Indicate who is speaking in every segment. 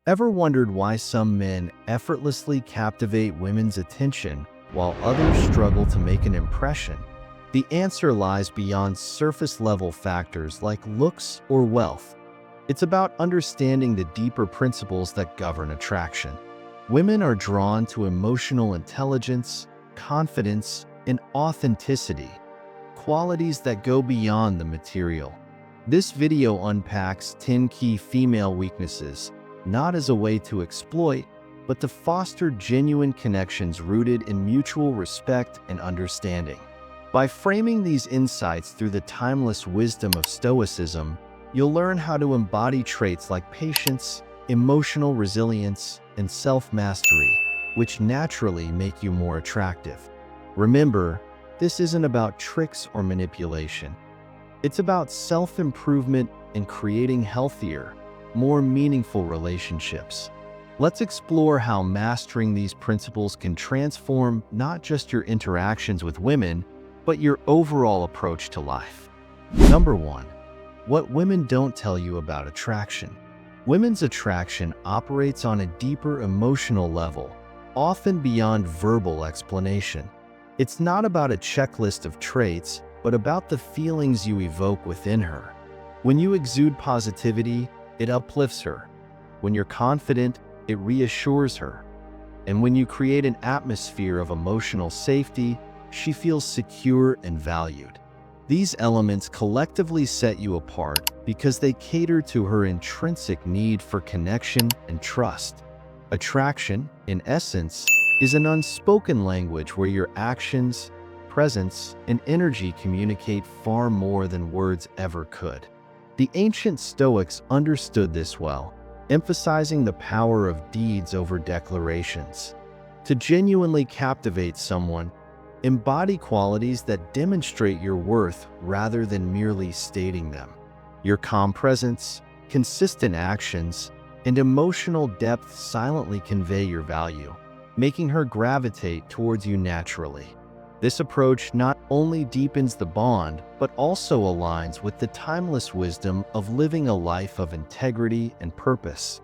Speaker 1: Ever wondered why some men effortlessly captivate women's attention while others struggle to make an impression? The answer lies beyond surface-level factors like looks or wealth. It's about understanding the deeper principles that govern attraction. Women are drawn to emotional intelligence, confidence, and authenticity, qualities that go beyond the material. This video unpacks 10 key female weaknesses, not as a way to exploit, but to foster genuine connections rooted in mutual respect and understanding. By framing these insights through the timeless wisdom of Stoicism, you'll learn how to embody traits like patience, emotional resilience, and self-mastery, which naturally make you more attractive. Remember, this isn't about tricks or manipulation. It's about self-improvement and creating healthier, more meaningful relationships. Let's explore how mastering these principles can transform not just your interactions with women, but your overall approach to life. Number 1. What women don't tell you about attraction. Women's attraction operates on a deeper emotional level, often beyond verbal explanation. It's not about a checklist of traits, but about the feelings you evoke within her. When you exude positivity, it uplifts her. When you're confident, it reassures her. And when you create an atmosphere of emotional safety, she feels secure and valued. These elements collectively set you apart because they cater to her intrinsic need for connection and trust. Attraction, in essence, is an unspoken language where your actions, presence, and energy communicate far more than words ever could. The ancient Stoics understood this well, emphasizing the power of deeds over declarations. To genuinely captivate someone, embody qualities that demonstrate your worth rather than merely stating them. Your calm presence, consistent actions, and emotional depth silently convey your value, making her gravitate towards you naturally. This approach not only deepens the bond, but also aligns with the timeless wisdom of living a life of integrity and purpose.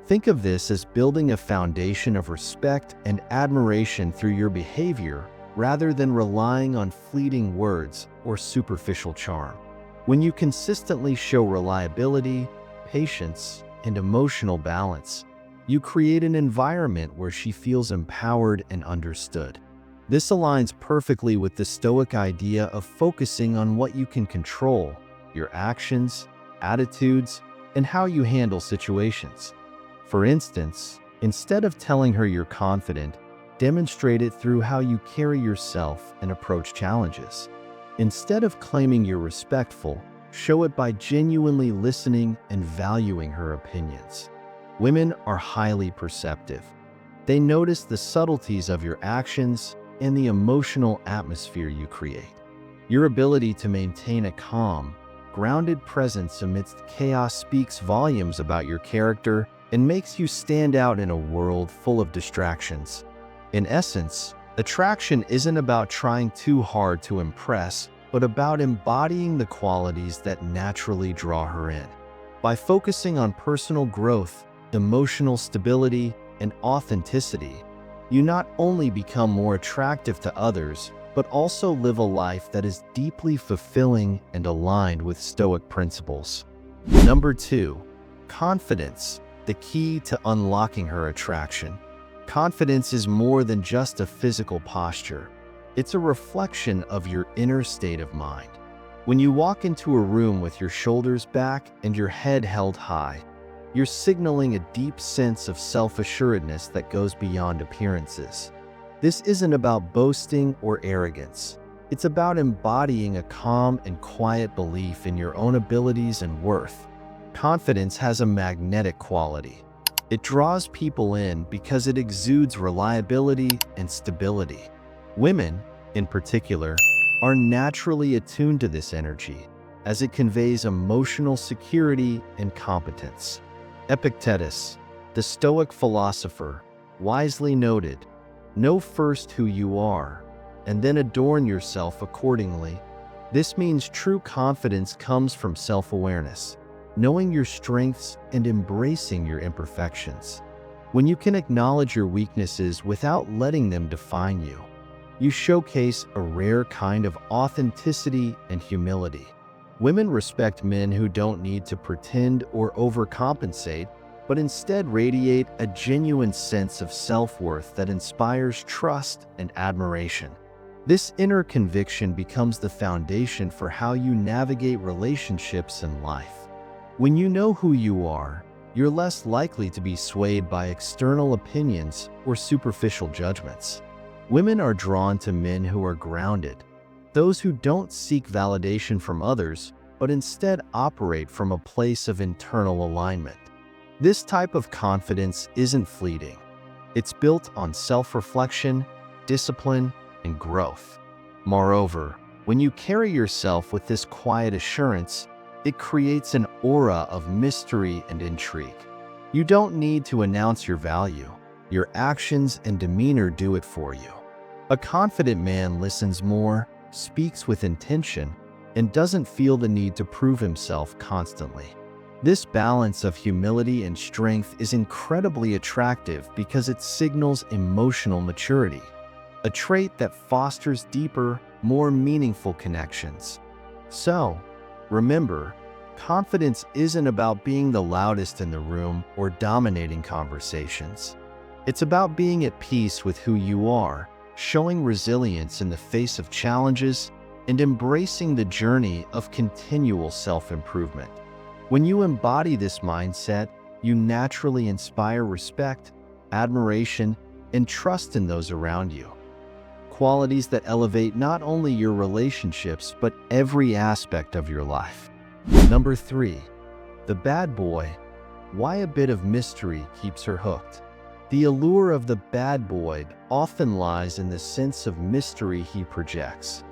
Speaker 1: Think of this as building a foundation of respect and admiration through your behavior rather than relying on fleeting words or superficial charm. When you consistently show reliability, patience, and emotional balance, you create an environment where she feels empowered and understood. This aligns perfectly with the Stoic idea of focusing on what you can control: your actions, attitudes, and how you handle situations. For instance, instead of telling her you're confident, demonstrate it through how you carry yourself and approach challenges. Instead of claiming you're respectful, show it by genuinely listening and valuing her opinions. Women are highly perceptive. They notice the subtleties of your actions and the emotional atmosphere you create. Your ability to maintain a calm, grounded presence amidst chaos speaks volumes about your character and makes you stand out in a world full of distractions. In essence, attraction isn't about trying too hard to impress, but about embodying the qualities that naturally draw her in. By focusing on personal growth, emotional stability, and authenticity, you not only become more attractive to others, but also live a life that is deeply fulfilling and aligned with Stoic principles. Number 2. Confidence, the key to unlocking her attraction. Confidence is more than just a physical posture. It's a reflection of your inner state of mind. When you walk into a room with your shoulders back and your head held high, you're signaling a deep sense of self-assuredness that goes beyond appearances. This isn't about boasting or arrogance. It's about embodying a calm and quiet belief in your own abilities and worth. Confidence has a magnetic quality. It draws people in because it exudes reliability and stability. Women, in particular, are naturally attuned to this energy, as it conveys emotional security and competence. Epictetus, the Stoic philosopher, wisely noted, "Know first who you are, and then adorn yourself accordingly." This means true confidence comes from self-awareness. knowing your strengths and embracing your imperfections. When you can acknowledge your weaknesses without letting them define you, you showcase a rare kind of authenticity and humility. Women respect men who don't need to pretend or overcompensate, but instead radiate a genuine sense of self-worth that inspires trust and admiration. This inner conviction becomes the foundation for how you navigate relationships and life. When you know who you are, you're less likely to be swayed by external opinions or superficial judgments. Women are drawn to men who are grounded, those who don't seek validation from others, but instead operate from a place of internal alignment. This type of confidence isn't fleeting. It's built on self-reflection, discipline, and growth. Moreover, when you carry yourself with this quiet assurance, it creates an aura of mystery and intrigue. You don't need to announce your value. Your actions and demeanor do it for you. A confident man listens more, speaks with intention, and doesn't feel the need to prove himself constantly. This balance of humility and strength is incredibly attractive because it signals emotional maturity, a trait that fosters deeper, more meaningful connections. So, remember, confidence isn't about being the loudest in the room or dominating conversations. It's about being at peace with who you are, showing resilience in the face of challenges, and embracing the journey of continual self-improvement. When you embody this mindset, you naturally inspire respect, admiration, and trust in those around you. Qualities that elevate not only your relationships, but every aspect of your life. Number 3. The bad boy. Why a bit of mystery keeps her hooked. The allure of the bad boy often lies in the sense of mystery he projects.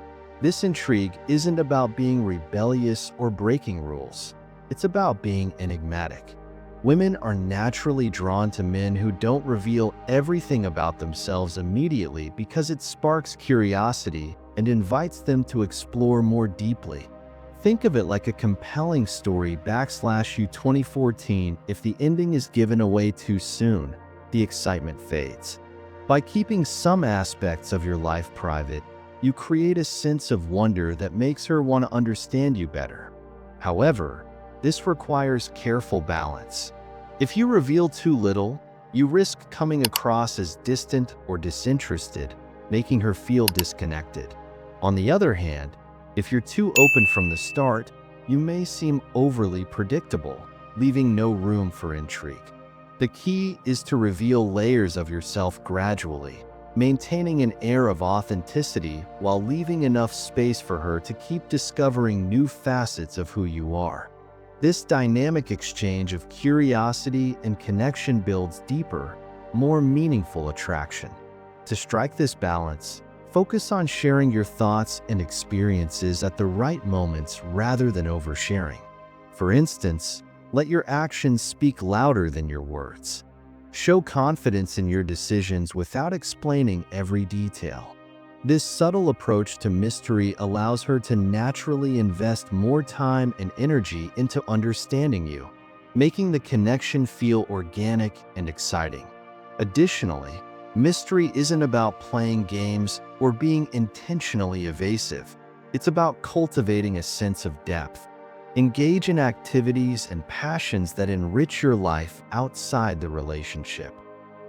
Speaker 1: This intrigue isn't about being rebellious or breaking rules. It's about being enigmatic. Women are naturally drawn to men who don't reveal everything about themselves immediately because it sparks curiosity and invites them to explore more deeply. Think of it like a compelling story / 2014. If the ending is given away too soon, the excitement fades. By keeping some aspects of your life private, you create a sense of wonder that makes her want to understand you better. However, this requires careful balance. If you reveal too little, you risk coming across as distant or disinterested, making her feel disconnected. On the other hand, if you're too open from the start, you may seem overly predictable, leaving no room for intrigue. The key is to reveal layers of yourself gradually, maintaining an air of authenticity while leaving enough space for her to keep discovering new facets of who you are. This dynamic exchange of curiosity and connection builds deeper, more meaningful attraction. To strike this balance, focus on sharing your thoughts and experiences at the right moments rather than oversharing. For instance, let your actions speak louder than your words. Show confidence in your decisions without explaining every detail. This subtle approach to mystery allows her to naturally invest more time and energy into understanding you, making the connection feel organic and exciting. Additionally, mystery isn't about playing games or being intentionally evasive. It's about cultivating a sense of depth. Engage in activities and passions that enrich your life outside the relationship.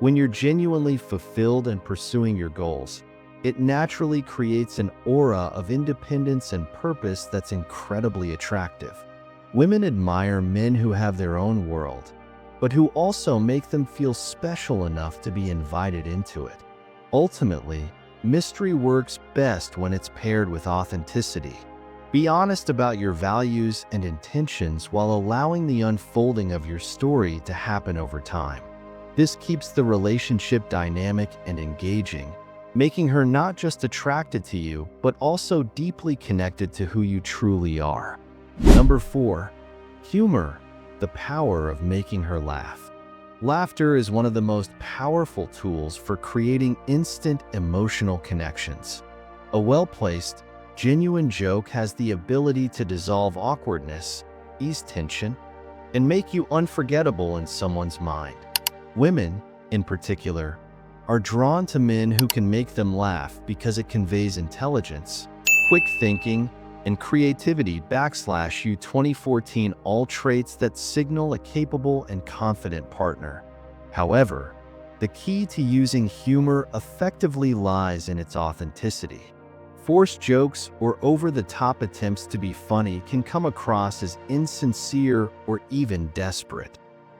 Speaker 1: When you're genuinely fulfilled and pursuing your goals, it naturally creates an aura of independence and purpose that's incredibly attractive. Women admire men who have their own world, but who also make them feel special enough to be invited into it. Ultimately, mystery works best when it's paired with authenticity. Be honest about your values and intentions while allowing the unfolding of your story to happen over time. This keeps the relationship dynamic and engaging, making her not just attracted to you, but also deeply connected to who you truly are. Number 4. Humor. The power of making her laugh. Laughter is one of the most powerful tools for creating instant emotional connections. A well-placed, genuine joke has the ability to dissolve awkwardness, ease tension, and make you unforgettable in someone's mind. Women, in particular, are drawn to men who can make them laugh because it conveys intelligence, quick thinking, and creativity. / 2014, all traits that signal a capable and confident partner. However, the key to using humor effectively lies in its authenticity. Forced jokes or over-the-top attempts to be funny can come across as insincere or even desperate.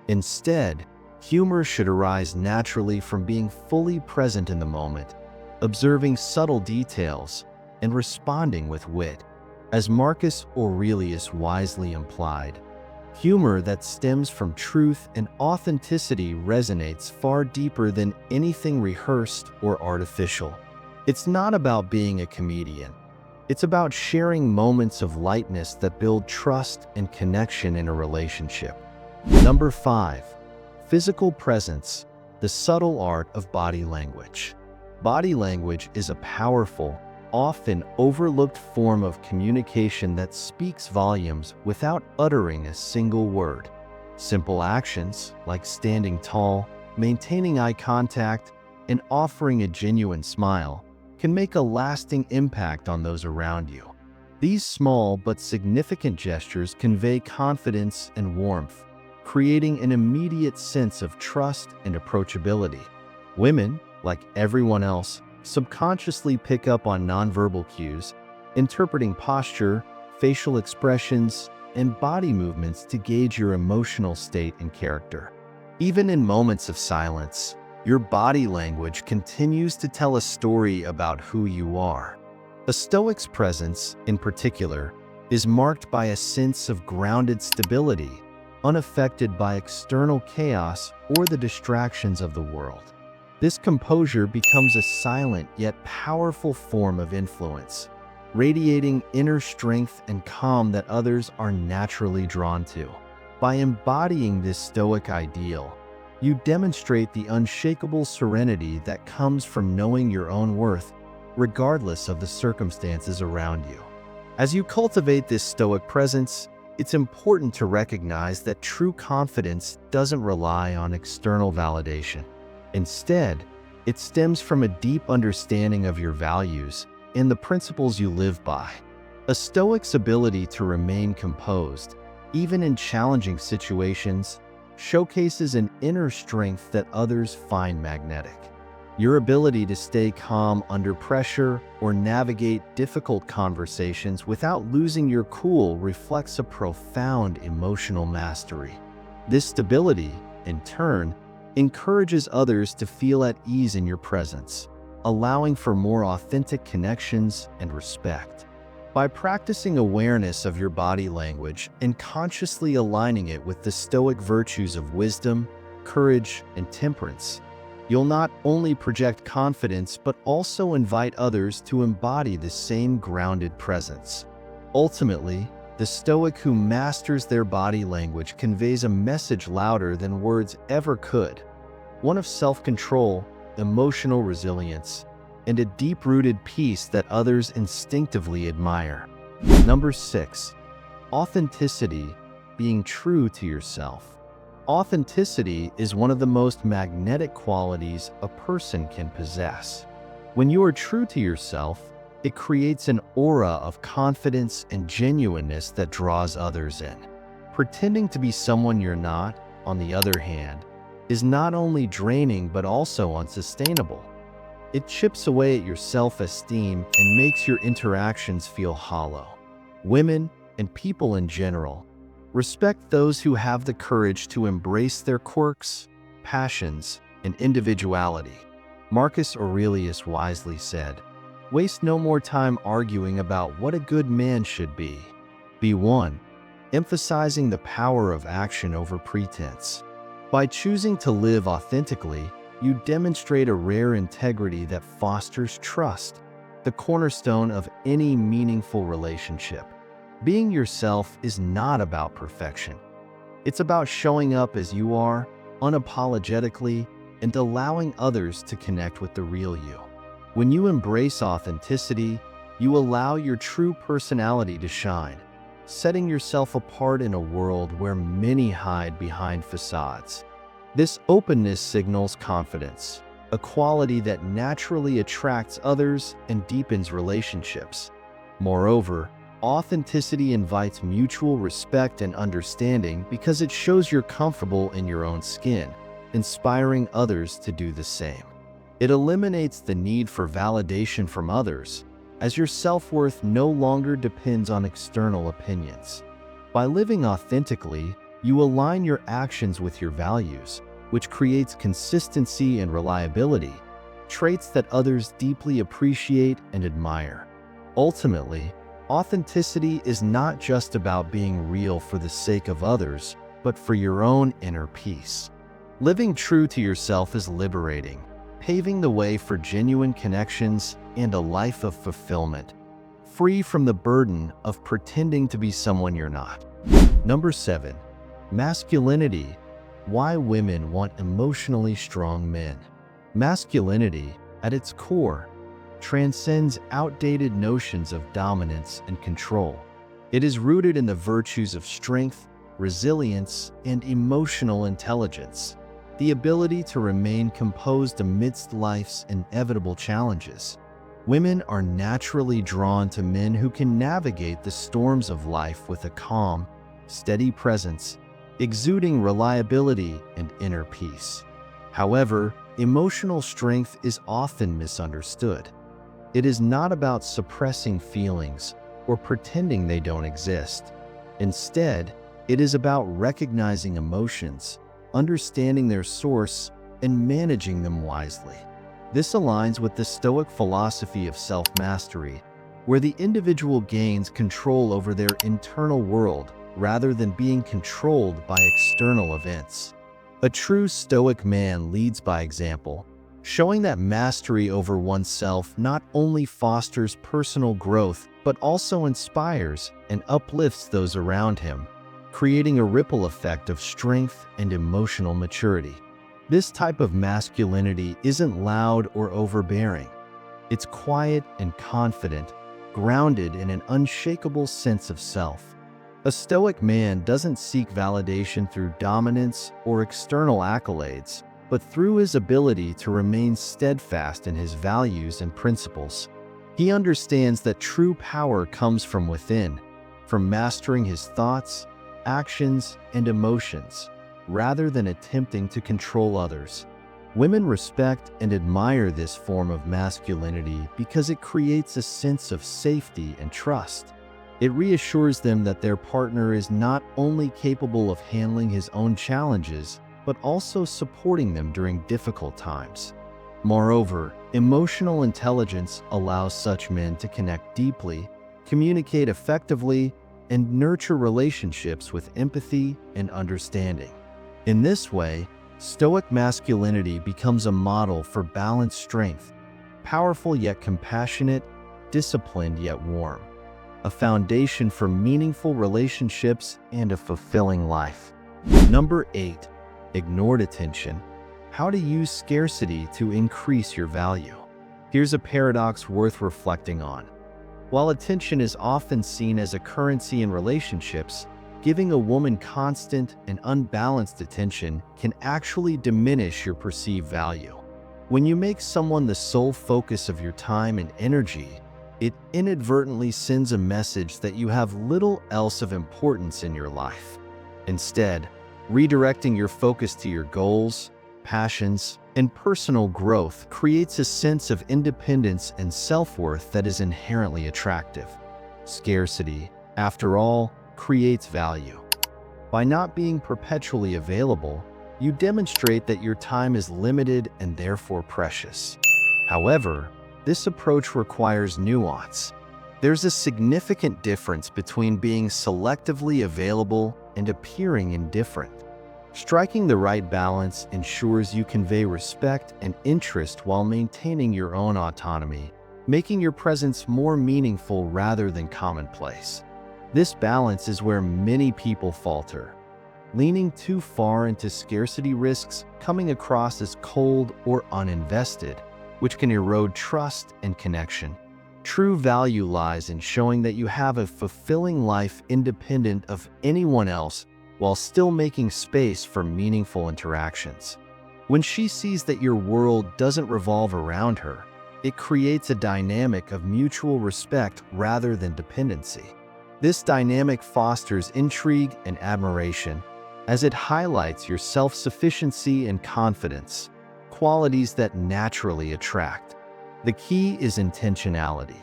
Speaker 1: Instead, humor should arise naturally from being fully present in the moment, observing subtle details, and responding with wit. As Marcus Aurelius wisely implied, humor that stems from truth and authenticity resonates far deeper than anything rehearsed or artificial. It's not about being a comedian. It's about sharing moments of lightness that build trust and connection in a relationship. Number 5. Physical presence, the subtle art of body language. Body language is a powerful, often overlooked form of communication that speaks volumes without uttering a single word. Simple actions like standing tall, maintaining eye contact, and offering a genuine smile can make a lasting impact on those around you. These small but significant gestures convey confidence and warmth, creating an immediate sense of trust and approachability. Women, like everyone else, subconsciously pick up on nonverbal cues, interpreting posture, facial expressions, and body movements to gauge your emotional state and character. Even in moments of silence, your body language continues to tell a story about who you are. A Stoic's presence, in particular, is marked by a sense of grounded stability, unaffected by external chaos or the distractions of the world. This composure becomes a silent yet powerful form of influence, radiating inner strength and calm that others are naturally drawn to. By embodying this Stoic ideal, you demonstrate the unshakable serenity that comes from knowing your own worth, regardless of the circumstances around you. As you cultivate this Stoic presence, it's important to recognize that true confidence doesn't rely on external validation. Instead, it stems from a deep understanding of your values and the principles you live by. A Stoic's ability to remain composed, even in challenging situations, showcases an inner strength that others find magnetic. Your ability to stay calm under pressure or navigate difficult conversations without losing your cool reflects a profound emotional mastery. This stability, in turn, encourages others to feel at ease in your presence, allowing for more authentic connections and respect. By practicing awareness of your body language and consciously aligning it with the Stoic virtues of wisdom, courage, and temperance, you'll not only project confidence but also invite others to embody the same grounded presence. Ultimately, the Stoic who masters their body language conveys a message louder than words ever could, one of self-control, emotional resilience, and a deep-rooted peace that others instinctively admire. Number 6. Authenticity, being true to yourself. Authenticity is one of the most magnetic qualities a person can possess. When you are true to yourself, it creates an aura of confidence and genuineness that draws others in. Pretending to be someone you're not, on the other hand, is not only draining but also unsustainable. It chips away at your self-esteem and makes your interactions feel hollow. Women, and people in general, respect those who have the courage to embrace their quirks, passions, and individuality. Marcus Aurelius wisely said, "Waste no more time arguing about what a good man should be. Be one," emphasizing the power of action over pretense. By choosing to live authentically, you demonstrate a rare integrity that fosters trust, the cornerstone of any meaningful relationship. Being yourself is not about perfection. It's about showing up as you are, unapologetically, and allowing others to connect with the real you. When you embrace authenticity, you allow your true personality to shine, setting yourself apart in a world where many hide behind facades. This openness signals confidence, a quality that naturally attracts others and deepens relationships. Moreover, authenticity invites mutual respect and understanding because it shows you're comfortable in your own skin, inspiring others to do the same. It eliminates the need for validation from others, as your self-worth no longer depends on external opinions. By living authentically, you align your actions with your values, which creates consistency and reliability, traits that others deeply appreciate and admire. Ultimately, authenticity is not just about being real for the sake of others, but for your own inner peace. Living true to yourself is liberating, paving the way for genuine connections and a life of fulfillment, free from the burden of pretending to be someone you're not. Number 7. Masculinity. Why women want emotionally strong men. Masculinity, at its core, transcends outdated notions of dominance and control. It is rooted in the virtues of strength, resilience, and emotional intelligence, the ability to remain composed amidst life's inevitable challenges. Women are naturally drawn to men who can navigate the storms of life with a calm, steady presence, exuding reliability and inner peace. However, emotional strength is often misunderstood. It is not about suppressing feelings or pretending they don't exist. Instead, it is about recognizing emotions, understanding their source, and managing them wisely. This aligns with the Stoic philosophy of self-mastery, where the individual gains control over their internal world rather than being controlled by external events. A true Stoic man leads by example, showing that mastery over oneself not only fosters personal growth but also inspires and uplifts those around him, creating a ripple effect of strength and emotional maturity. This type of masculinity isn't loud or overbearing. It's quiet and confident, grounded in an unshakable sense of self. A Stoic man doesn't seek validation through dominance or external accolades, but through his ability to remain steadfast in his values and principles. He understands that true power comes from within, from mastering his thoughts, actions, and emotions, rather than attempting to control others. Women respect and admire this form of masculinity because it creates a sense of safety and trust. It reassures them that their partner is not only capable of handling his own challenges, but also supporting them during difficult times. Moreover, emotional intelligence allows such men to connect deeply, communicate effectively, and nurture relationships with empathy and understanding. In this way, Stoic masculinity becomes a model for balanced strength, powerful yet compassionate, disciplined yet warm, a foundation for meaningful relationships and a fulfilling life. Number 8. Ignored attention. How to use scarcity to increase your value. Here's a paradox worth reflecting on. While attention is often seen as a currency in relationships, giving a woman constant and unbalanced attention can actually diminish your perceived value. When you make someone the sole focus of your time and energy, it inadvertently sends a message that you have little else of importance in your life. Instead, redirecting your focus to your goals, passions, and personal growth creates a sense of independence and self-worth that is inherently attractive. Scarcity, after all, creates value. By not being perpetually available, you demonstrate that your time is limited and therefore precious. However, this approach requires nuance. There's a significant difference between being selectively available and appearing indifferent. Striking the right balance ensures you convey respect and interest while maintaining your own autonomy, making your presence more meaningful rather than commonplace. This balance is where many people falter. Leaning too far into scarcity risks coming across as cold or uninvested, which can erode trust and connection. True value lies in showing that you have a fulfilling life independent of anyone else while still making space for meaningful interactions. When she sees that your world doesn't revolve around her, it creates a dynamic of mutual respect rather than dependency. This dynamic fosters intrigue and admiration, as it highlights your self-sufficiency and confidence, qualities that naturally attract. The key is intentionality.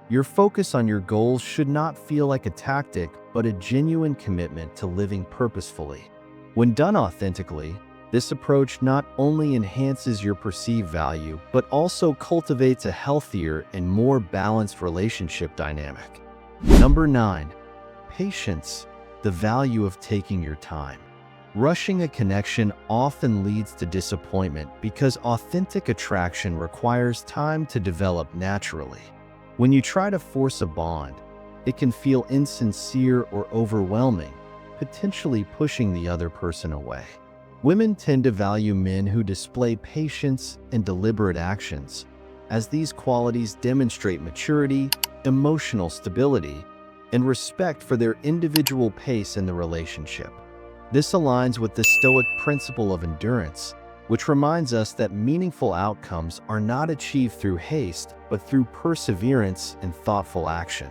Speaker 1: Your focus on your goals should not feel like a tactic, but a genuine commitment to living purposefully. When done authentically, this approach not only enhances your perceived value, but also cultivates a healthier and more balanced relationship dynamic. Number 9. Patience, the value of taking your time. Rushing a connection often leads to disappointment because authentic attraction requires time to develop naturally. When you try to force a bond, it can feel insincere or overwhelming, potentially pushing the other person away. Women tend to value men who display patience and deliberate actions, as these qualities demonstrate maturity, emotional stability, and respect for their individual pace in the relationship. This aligns with the Stoic principle of endurance, which reminds us that meaningful outcomes are not achieved through haste, but through perseverance and thoughtful action.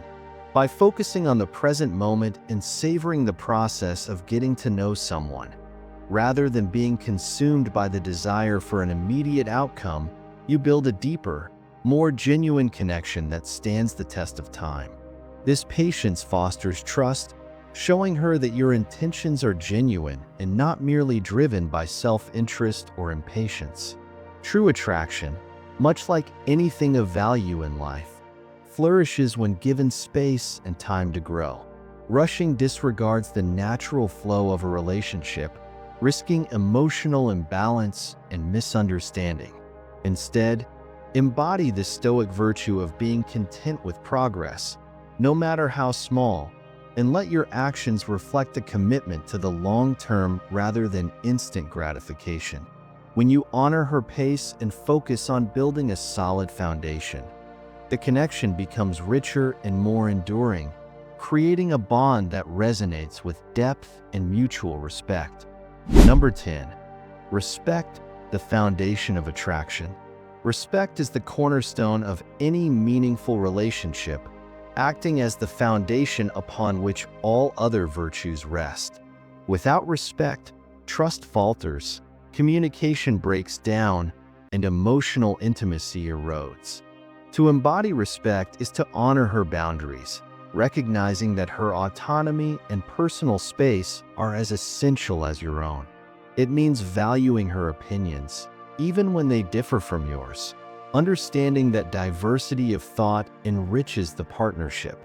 Speaker 1: By focusing on the present moment and savoring the process of getting to know someone, rather than being consumed by the desire for an immediate outcome, you build a deeper, more genuine connection that stands the test of time. This patience fosters trust, showing her that your intentions are genuine and not merely driven by self-interest or impatience. True attraction, much like anything of value in life, flourishes when given space and time to grow. Rushing disregards the natural flow of a relationship, risking emotional imbalance and misunderstanding. Instead, embody the Stoic virtue of being content with progress, no matter how small, and let your actions reflect a commitment to the long term rather than instant gratification. When you honor her pace and focus on building a solid foundation, the connection becomes richer and more enduring, creating a bond that resonates with depth and mutual respect. Number 10. Respect, the foundation of attraction. Respect is the cornerstone of any meaningful relationship, acting as the foundation upon which all other virtues rest. Without respect, trust falters, communication breaks down, and emotional intimacy erodes. To embody respect is to honor her boundaries, recognizing that her autonomy and personal space are as essential as your own. It means valuing her opinions, even when they differ from yours, understanding that diversity of thought enriches the partnership.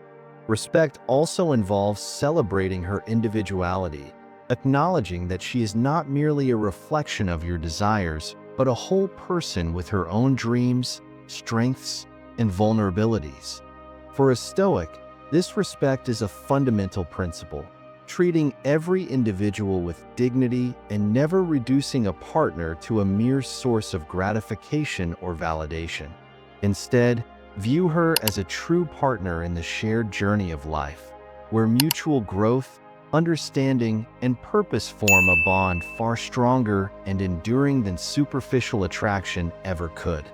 Speaker 1: Respect also involves celebrating her individuality, acknowledging that she is not merely a reflection of your desires, but a whole person with her own dreams, strengths, and vulnerabilities. For a Stoic, this respect is a fundamental principle, treating every individual with dignity and never reducing a partner to a mere source of gratification or validation. Instead, view her as a true partner in the shared journey of life, where mutual growth, understanding, and purpose form a bond far stronger and enduring than superficial attraction ever could.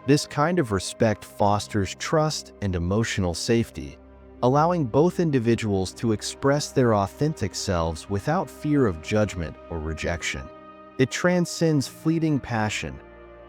Speaker 1: This kind of respect fosters trust and emotional safety, allowing both individuals to express their authentic selves without fear of judgment or rejection. It transcends fleeting passion,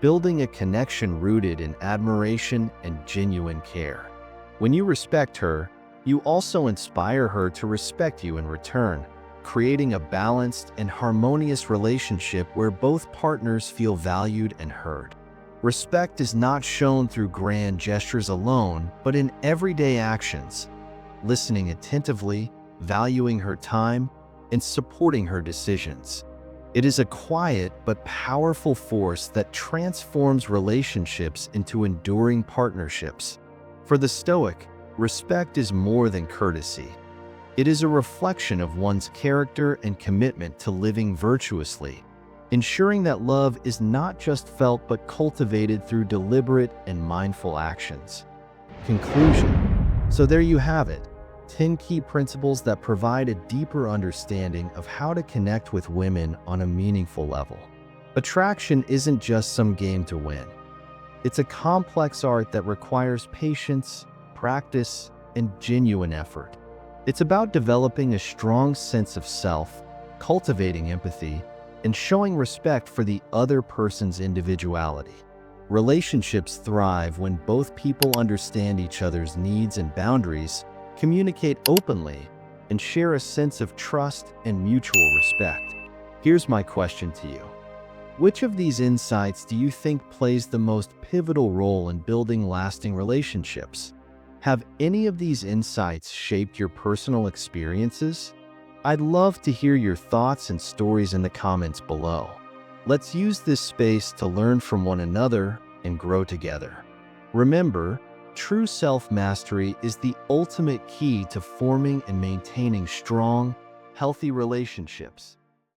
Speaker 1: building a connection rooted in admiration and genuine care. When you respect her, you also inspire her to respect you in return, creating a balanced and harmonious relationship where both partners feel valued and heard. Respect is not shown through grand gestures alone, but in everyday actions, listening attentively, valuing her time, and supporting her decisions. It is a quiet but powerful force that transforms relationships into enduring partnerships. For the Stoic, respect is more than courtesy. It is a reflection of one's character and commitment to living virtuously, ensuring that love is not just felt but cultivated through deliberate and mindful actions. Conclusion. So there you have it. 10 key principles that provide a deeper understanding of how to connect with women on a meaningful level. Attraction isn't just some game to win. It's a complex art that requires patience, practice, and genuine effort. It's about developing a strong sense of self, cultivating empathy, and showing respect for the other person's individuality. Relationships thrive when both people understand each other's needs and boundaries, communicate openly, and share a sense of trust and mutual respect. Here's my question to you. Which of these insights do you think plays the most pivotal role in building lasting relationships? Have any of these insights shaped your personal experiences? I'd love to hear your thoughts and stories in the comments below. Let's use this space to learn from one another and grow together. Remember, true self-mastery is the ultimate key to forming and maintaining strong, healthy relationships.